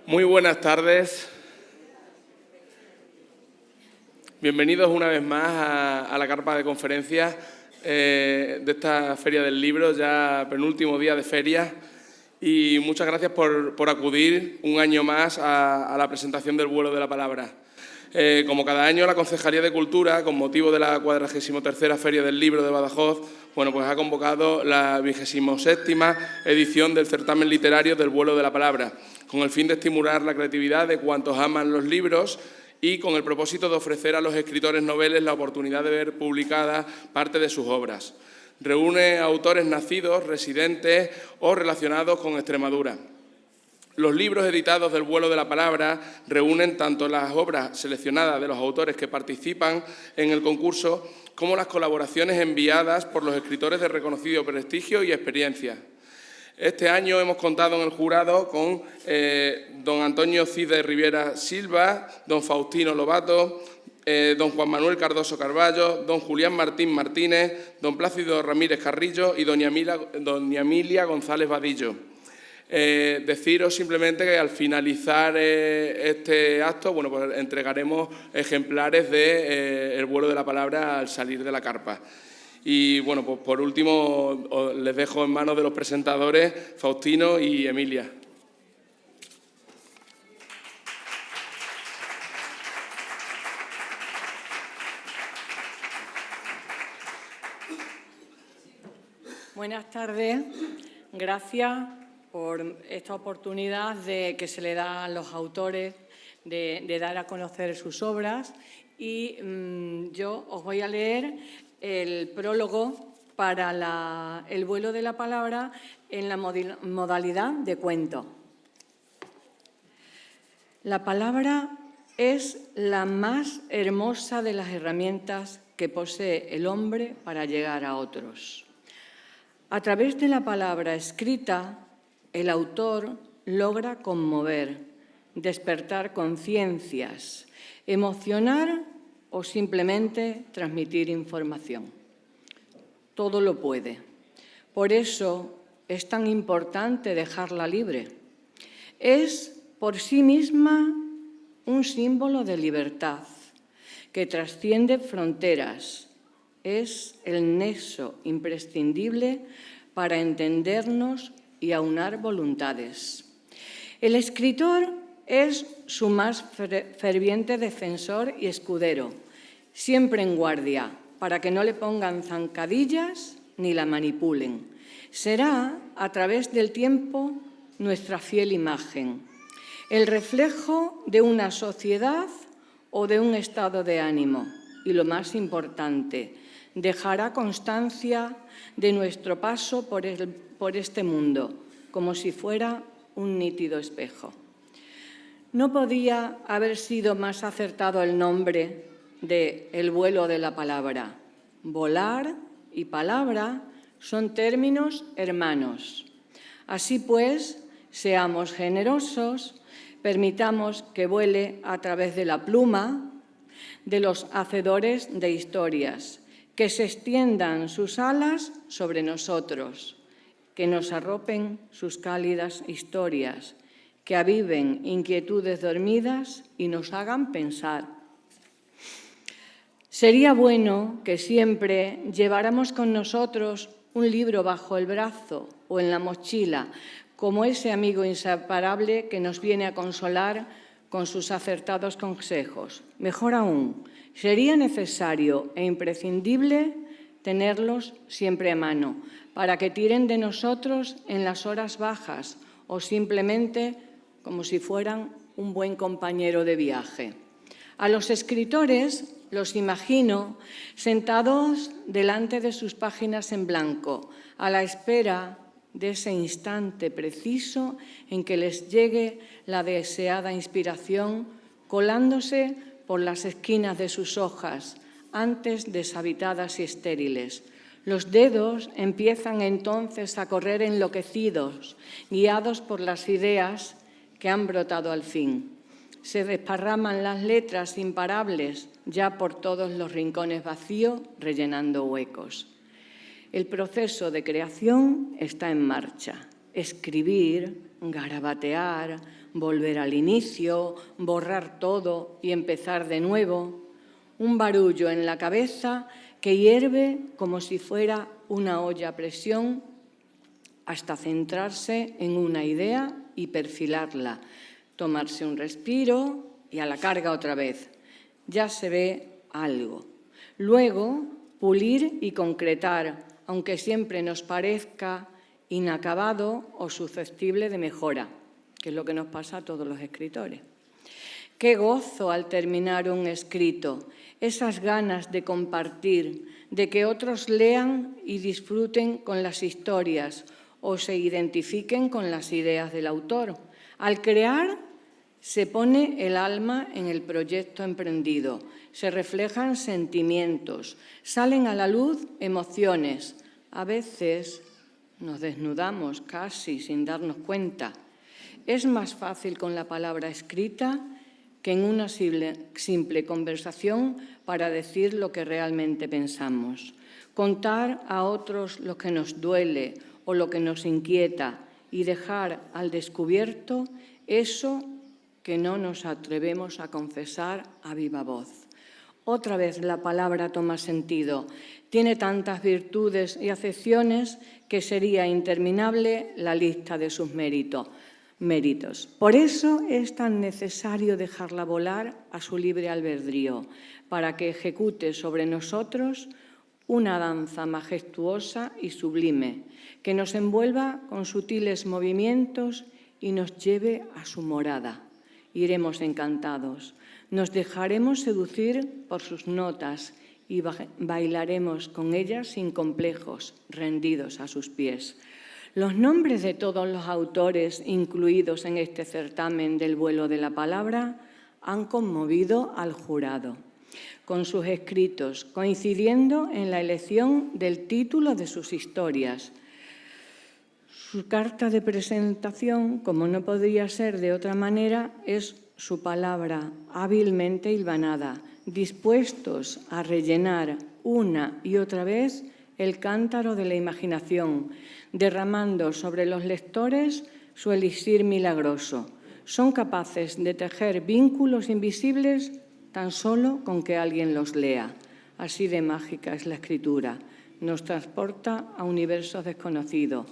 Muy buenas tardes. Bienvenidos una vez más a la carpa de conferencias de esta Feria del Libro, ya penúltimo día de feria. Y muchas gracias por acudir un año más a la presentación del Vuelo de la Palabra. Como cada año, la Concejalía de Cultura, con motivo de la 43ª Feria del Libro de Badajoz, pues ha convocado la 27ª edición del certamen literario del Vuelo de la Palabra, con el fin de estimular la creatividad de cuantos aman los libros y con el propósito de ofrecer a los escritores noveles la oportunidad de ver publicada parte de sus obras. Reúne a autores nacidos, residentes o relacionados con Extremadura. Los libros editados del Vuelo de la Palabra reúnen tanto las obras seleccionadas de los autores que participan en el concurso como las colaboraciones enviadas por los escritores de reconocido prestigio y experiencia. Este año hemos contado en el jurado con don Antonio Cid de Rivera Silva, don Faustino Lobato, don Juan Manuel Cardoso Carballo, don Julián Martín Martínez, don Plácido Ramírez Carrillo y doña Emilia González Vadillo. Deciros simplemente que al finalizar este acto, pues entregaremos ejemplares de El Vuelo de la Palabra al salir de la carpa. Y pues por último les dejo en manos de los presentadores Faustino y Emilia. Buenas tardes. Gracias por esta oportunidad que se le da a los autores de dar a conocer sus obras. Y yo os voy a leer el prólogo para el Vuelo de la Palabra en la modalidad de cuento. La palabra es la más hermosa de las herramientas que posee el hombre para llegar a otros. A través de la palabra escrita, el autor logra conmover, despertar conciencias, emocionar o simplemente transmitir información. Todo lo puede. Por eso es tan importante dejarla libre. Es por sí misma un símbolo de libertad que trasciende fronteras. Es el nexo imprescindible para entendernos y aunar voluntades. El escritor es su más ferviente defensor y escudero, siempre en guardia, para que no le pongan zancadillas ni la manipulen. Será, a través del tiempo, nuestra fiel imagen, el reflejo de una sociedad o de un estado de ánimo. Y lo más importante, dejará constancia de nuestro paso por este mundo, como si fuera un nítido espejo. No podía haber sido más acertado el nombre de El Vuelo de la Palabra. Volar y palabra son términos hermanos. Así pues, seamos generosos, permitamos que vuele a través de la pluma de los hacedores de historias, que se extiendan sus alas sobre nosotros, que nos arropen sus cálidas historias, que aviven inquietudes dormidas y nos hagan pensar. Sería bueno que siempre lleváramos con nosotros un libro bajo el brazo o en la mochila, como ese amigo inseparable que nos viene a consolar con sus acertados consejos. Mejor aún, sería necesario e imprescindible tenerlos siempre a mano, para que tiren de nosotros en las horas bajas o simplemente como si fueran un buen compañero de viaje. A los escritores los imagino sentados delante de sus páginas en blanco, a la espera de ese instante preciso en que les llegue la deseada inspiración, colándose por las esquinas de sus hojas, antes deshabitadas y estériles. Los dedos empiezan entonces a correr enloquecidos, guiados por las ideas que han brotado al fin. Se desparraman las letras imparables ya por todos los rincones vacíos, rellenando huecos. El proceso de creación está en marcha. Escribir garabatear, volver al inicio, borrar todo y empezar de nuevo. Un barullo en la cabeza que hierve como si fuera una olla a presión hasta centrarse en una idea y perfilarla, tomarse un respiro y a la carga otra vez. Ya se ve algo. Luego, pulir y concretar, aunque siempre nos parezca inacabado o susceptible de mejora, que es lo que nos pasa a todos los escritores. Qué gozo al terminar un escrito, esas ganas de compartir, de que otros lean y disfruten con las historias o se identifiquen con las ideas del autor. Al crear, se pone el alma en el proyecto emprendido, se reflejan sentimientos, salen a la luz emociones. A veces nos desnudamos casi sin darnos cuenta. Es más fácil con la palabra escrita que en una simple conversación para decir lo que realmente pensamos. Contar a otros lo que nos duele o lo que nos inquieta y dejar al descubierto eso que no nos atrevemos a confesar a viva voz. Otra vez la palabra toma sentido. Tiene tantas virtudes y acepciones que sería interminable la lista de sus méritos. Por eso es tan necesario dejarla volar a su libre albedrío, para que ejecute sobre nosotros una danza majestuosa y sublime, que nos envuelva con sutiles movimientos y nos lleve a su morada. Iremos encantados, nos dejaremos seducir por sus notas y bailaremos con ellas sin complejos, rendidos a sus pies. Los nombres de todos los autores incluidos en este certamen del vuelo de la palabra han conmovido al jurado, con sus escritos, coincidiendo en la elección del título de sus historias. Su carta de presentación, como no podría ser de otra manera, es su palabra hábilmente hilvanada, dispuestos a rellenar una y otra vez el cántaro de la imaginación, derramando sobre los lectores su elixir milagroso. Son capaces de tejer vínculos invisibles tan solo con que alguien los lea. Así de mágica es la escritura. Nos transporta a universos desconocidos,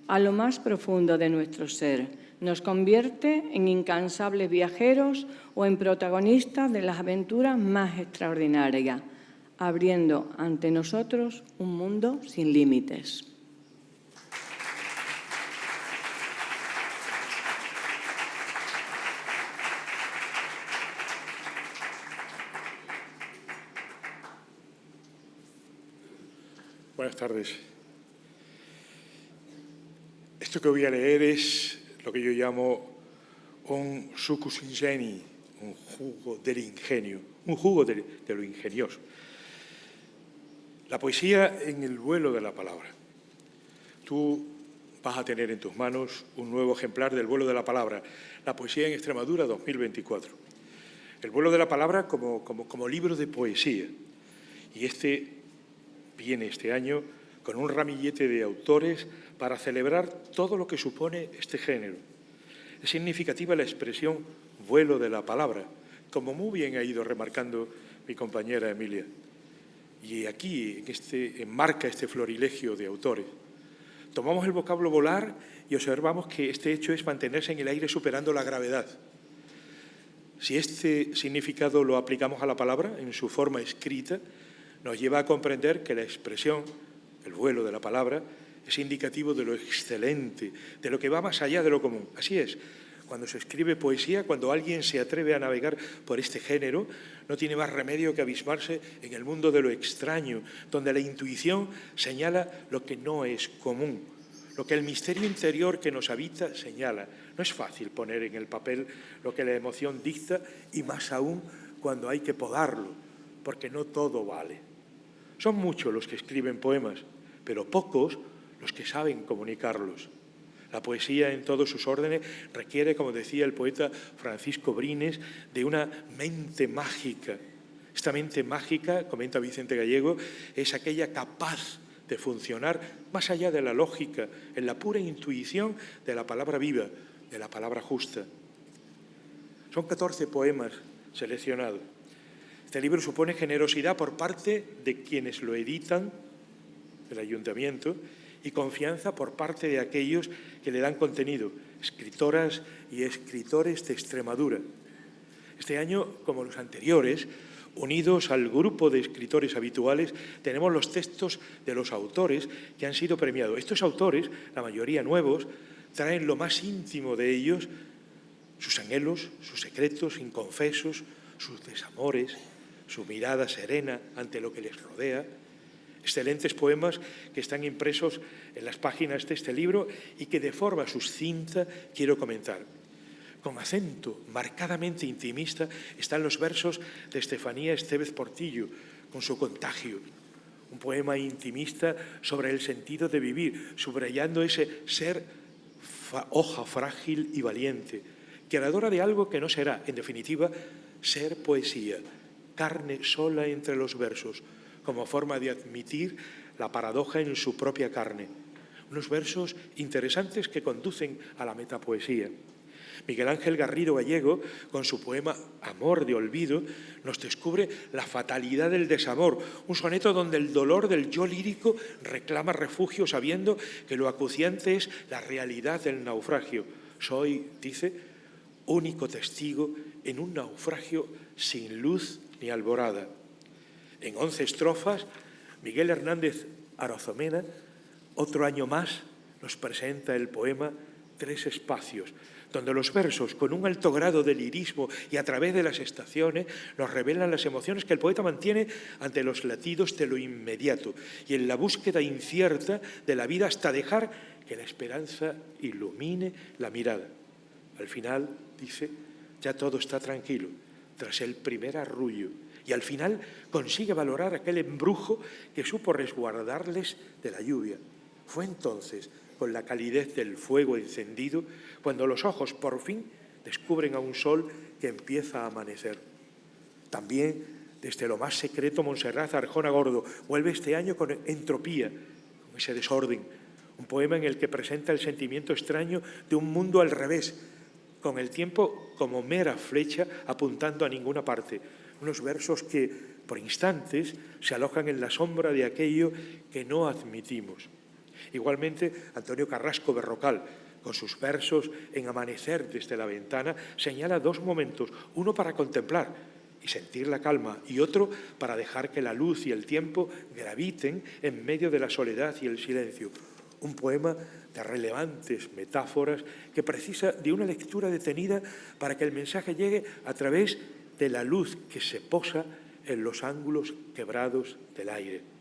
a lo más profundo de nuestro ser. Nos convierte en incansables viajeros o en protagonistas de las aventuras más extraordinarias, abriendo ante nosotros un mundo sin límites. Buenas tardes. Esto que voy a leer es lo que yo llamo un succus ingenii, un jugo del ingenio, un jugo de lo ingenioso. La poesía en el vuelo de la palabra. Tú vas a tener en tus manos un nuevo ejemplar del vuelo de la palabra, la poesía en Extremadura 2024. El vuelo de la palabra como libro de poesía. Y este viene este año con un ramillete de autores para celebrar todo lo que supone este género. Es significativa la expresión vuelo de la palabra, como muy bien ha ido remarcando mi compañera Emilia. Y aquí enmarca este florilegio de autores. Tomamos el vocablo volar y observamos que este hecho es mantenerse en el aire superando la gravedad. Si este significado lo aplicamos a la palabra en su forma escrita, nos lleva a comprender que la expresión, el vuelo de la palabra, es indicativo de lo excelente, de lo que va más allá de lo común. Así es, cuando se escribe poesía, cuando alguien se atreve a navegar por este género, no tiene más remedio que abismarse en el mundo de lo extraño, donde la intuición señala lo que no es común, lo que el misterio interior que nos habita señala. No es fácil poner en el papel lo que la emoción dicta y más aún cuando hay que podarlo, porque no todo vale. Son muchos los que escriben poemas, pero pocos los que saben comunicarlos. La poesía en todos sus órdenes requiere, como decía el poeta Francisco Brines, de una mente mágica. Esta mente mágica, comenta Vicente Gallego, es aquella capaz de funcionar más allá de la lógica, en la pura intuición de la palabra viva, de la palabra justa. Son 14 poemas seleccionados. Este libro supone generosidad por parte de quienes lo editan, del ayuntamiento, y confianza por parte de aquellos que le dan contenido, escritoras y escritores de Extremadura. Este año, como los anteriores, unidos al grupo de escritores habituales, tenemos los textos de los autores que han sido premiados. Estos autores, la mayoría nuevos, traen lo más íntimo de ellos, sus anhelos, sus secretos inconfesos, sus desamores, su mirada serena ante lo que les rodea. Excelentes poemas que están impresos en las páginas de este libro y que de forma sucinta quiero comentar. Con acento marcadamente intimista están los versos de Estefanía Estévez Portillo, con su Contagio, un poema intimista sobre el sentido de vivir, subrayando ese ser hoja frágil y valiente, creadora de algo que no será, en definitiva, ser poesía, carne sola entre los versos, como forma de admitir la paradoja en su propia carne. Unos versos interesantes que conducen a la metapoesía. Miguel Ángel Garrido Gallego, con su poema Amor de olvido, nos descubre la fatalidad del desamor, un soneto donde el dolor del yo lírico reclama refugio sabiendo que lo acuciante es la realidad del naufragio. Soy, dice, único testigo en un naufragio sin luz ni alborada. En 11 estrofas, Miguel Hernández Arozomena, otro año más, nos presenta el poema Tres espacios, donde los versos, con un alto grado de lirismo y a través de las estaciones, nos revelan las emociones que el poeta mantiene ante los latidos de lo inmediato y en la búsqueda incierta de la vida hasta dejar que la esperanza ilumine la mirada. Al final, dice, ya todo está tranquilo, tras el primer arrullo, y al final consigue valorar aquel embrujo que supo resguardarles de la lluvia. Fue entonces, con la calidez del fuego encendido, cuando los ojos por fin descubren a un sol que empieza a amanecer. También, desde lo más secreto, Montserrat Arjona Gordo vuelve este año con Entropía, con ese desorden, un poema en el que presenta el sentimiento extraño de un mundo al revés, con el tiempo como mera flecha apuntando a ninguna parte. Unos versos que, por instantes, se alojan en la sombra de aquello que no admitimos. Igualmente, Antonio Carrasco Berrocal, con sus versos en Amanecer desde la ventana, señala dos momentos, uno para contemplar y sentir la calma y otro para dejar que la luz y el tiempo graviten en medio de la soledad y el silencio. Un poema de relevantes metáforas que precisa de una lectura detenida para que el mensaje llegue a través de la luz que se posa en los ángulos quebrados del aire.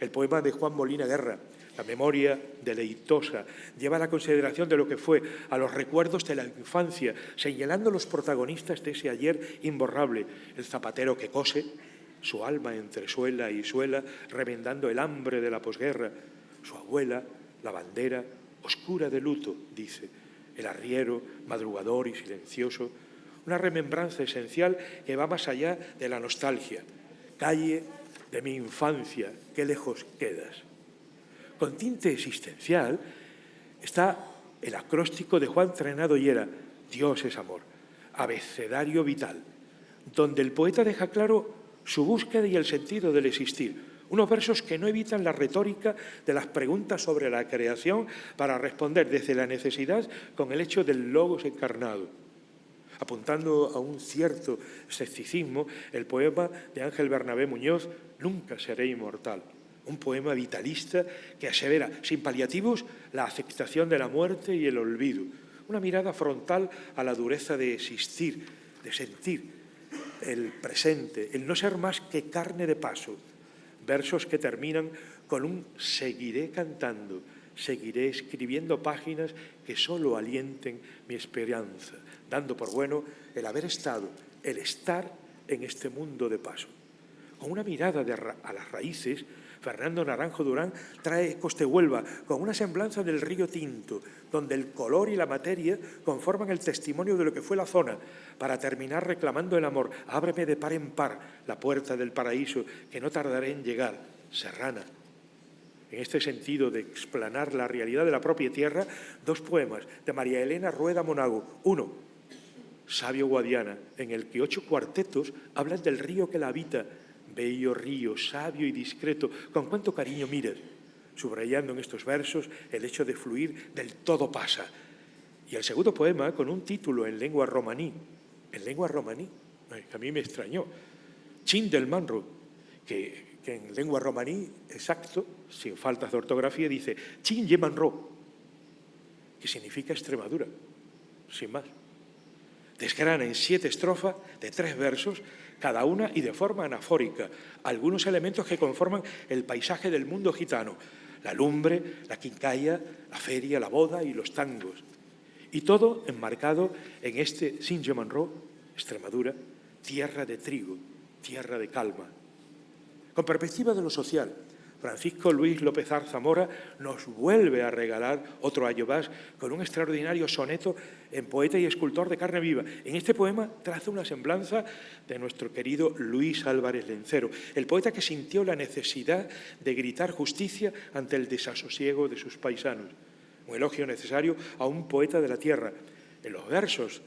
El poema de Juan Molina Guerra, La memoria deleitosa, lleva a la consideración de lo que fue, a los recuerdos de la infancia, señalando los protagonistas de ese ayer imborrable, el zapatero que cose, su alma entre suela y suela, remendando el hambre de la posguerra, su abuela, la bandera, oscura de luto, dice, el arriero, madrugador y silencioso, una remembranza esencial que va más allá de la nostalgia. Calle de mi infancia, qué lejos quedas. Con tinte existencial está el acróstico de Juan Trenado Llera, Dios es amor, abecedario vital, donde el poeta deja claro su búsqueda y el sentido del existir. Unos versos que no evitan la retórica de las preguntas sobre la creación para responder desde la necesidad con el hecho del logos encarnado. Apuntando a un cierto escepticismo, el poema de Ángel Bernabé Muñoz, Nunca seré inmortal, un poema vitalista que asevera, sin paliativos, la aceptación de la muerte y el olvido, una mirada frontal a la dureza de existir, de sentir el presente, el no ser más que carne de paso. Versos que terminan con un seguiré cantando, seguiré escribiendo páginas que solo alienten mi esperanza, dando por bueno el haber estado, el estar en este mundo de paso. Con una mirada a las raíces, Fernando Naranjo Durán trae ecos de Huelva con una semblanza del río Tinto, donde el color y la materia conforman el testimonio de lo que fue la zona, para terminar reclamando el amor. Ábreme de par en par la puerta del paraíso, que no tardaré en llegar. Serrana. en este sentido de explanar la realidad de la propia tierra, dos poemas de María Elena Rueda Monago. Uno, Sabio Guadiana, en el que 8 cuartetos hablan del río que la habita. Bello río, sabio y discreto, con cuánto cariño miras, subrayando en estos versos el hecho de fluir del todo pasa. Y el segundo poema con un título en lengua romaní, que a mí me extrañó, Chin del Manro, que en lengua romaní, exacto, sin faltas de ortografía, dice Chin ye Manro, que significa Extremadura, sin más. Desgrana en 7 estrofas de 3 versos, cada una y de forma anafórica, algunos elementos que conforman el paisaje del mundo gitano, la lumbre, la quincalla, la feria, la boda y los tangos. Y todo enmarcado en este Saint-Germain-Roux, Extremadura, tierra de trigo, tierra de calma. Con perspectiva de lo social, Francisco Luis López Zamora nos vuelve a regalar otro ayo más con un extraordinario soneto en poeta y escultor de carne viva. En este poema traza una semblanza de nuestro querido Luis Álvarez Lencero, el poeta que sintió la necesidad de gritar justicia ante el desasosiego de sus paisanos. Un elogio necesario a un poeta de la tierra. En los versos,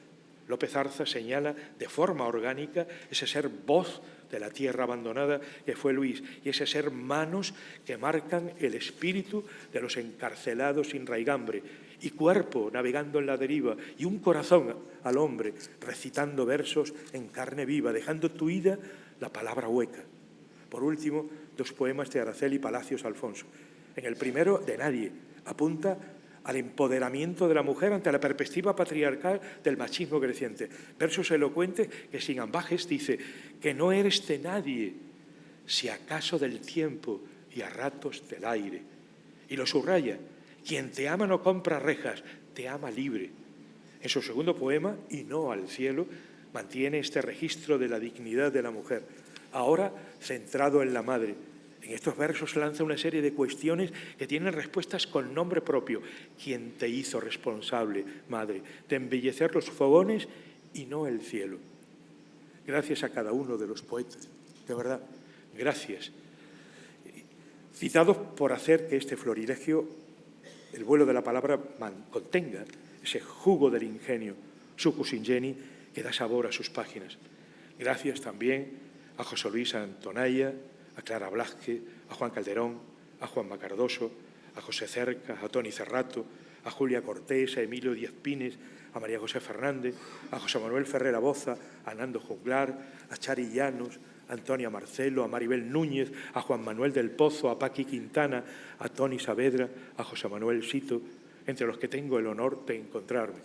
López Arza señala de forma orgánica ese ser voz de la tierra abandonada que fue Luis, y ese ser manos que marcan el espíritu de los encarcelados sin raigambre, y cuerpo navegando en la deriva, y un corazón al hombre recitando versos en carne viva, dejando tuida la palabra hueca. Por último, 2 poemas de Araceli Palacios Alfonso. En el primero, De nadie, apunta al empoderamiento de la mujer ante la perspectiva patriarcal del machismo creciente. Versos elocuentes que sin ambajes dice que no eres de nadie, si acaso del tiempo y a ratos del aire. Y lo subraya, quien te ama no compra rejas, te ama libre. En su segundo poema, Y no al cielo, mantiene este registro de la dignidad de la mujer, ahora centrado en la madre. En estos versos lanza una serie de cuestiones que tienen respuestas con nombre propio. ¿Quién te hizo responsable, madre, de embellecer los fogones y no el cielo? Gracias a cada uno de los poetas, de verdad, gracias. Citados por hacer que este florilegio, el vuelo de la palabra, contenga ese jugo del ingenio, succus ingeni, que da sabor a sus páginas. Gracias también a José Luis Antonaya, a Clara Blázquez, a Juan Calderón, a Juan Macardoso, a José Cercas, a Toni Cerrato, a Julia Cortés, a Emilio Díaz Pines, a María José Fernández, a José Manuel Ferrera Boza, a Nando Juglar, a Chari Llanos, a Antonia Marcelo, a Maribel Núñez, a Juan Manuel del Pozo, a Paqui Quintana, a Toni Saavedra, a José Manuel Sito, entre los que tengo el honor de encontrarme.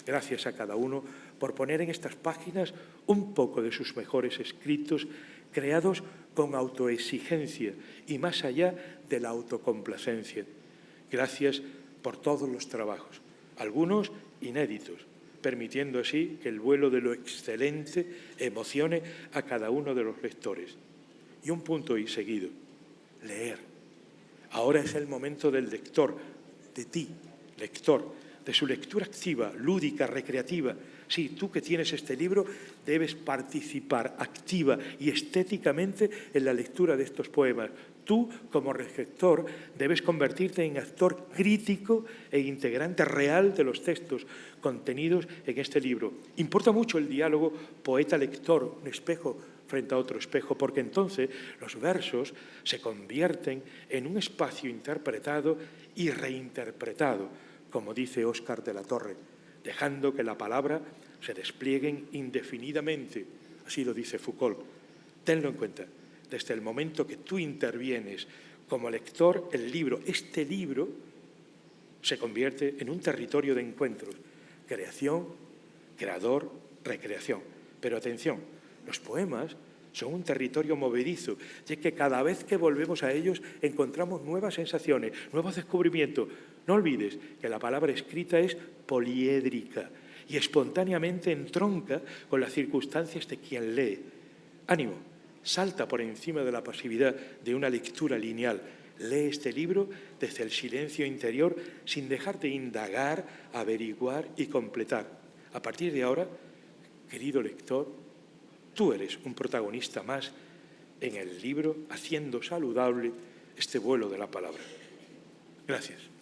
Gracias a cada uno por poner en estas páginas un poco de sus mejores escritos, creados con autoexigencia y más allá de la autocomplacencia. Gracias por todos los trabajos, algunos inéditos, permitiendo así que el vuelo de lo excelente emocione a cada uno de los lectores. Y un punto y seguido, leer. Ahora es el momento del lector, de ti, lector, de su lectura activa, lúdica, recreativa. Sí, tú que tienes este libro debes participar activa y estéticamente en la lectura de estos poemas. Tú, como receptor, debes convertirte en actor crítico e integrante real de los textos contenidos en este libro. Importa mucho el diálogo poeta-lector, un espejo frente a otro espejo, porque entonces los versos se convierten en un espacio interpretado y reinterpretado, como dice Óscar de la Torre, dejando que la palabra se desplieguen indefinidamente. Así lo dice Foucault. Tenlo en cuenta. Desde el momento que tú intervienes como lector, el libro, este libro, se convierte en un territorio de encuentros. Creación, creador, recreación. Pero atención, los poemas son un territorio movedizo, ya que cada vez que volvemos a ellos encontramos nuevas sensaciones, nuevos descubrimientos. No olvides que la palabra escrita es poliédrica y espontáneamente entronca con las circunstancias de quien lee. Ánimo, salta por encima de la pasividad de una lectura lineal. Lee este libro desde el silencio interior sin dejar de indagar, averiguar y completar. A partir de ahora, querido lector, tú eres un protagonista más en el libro, haciendo saludable este vuelo de la palabra. Gracias.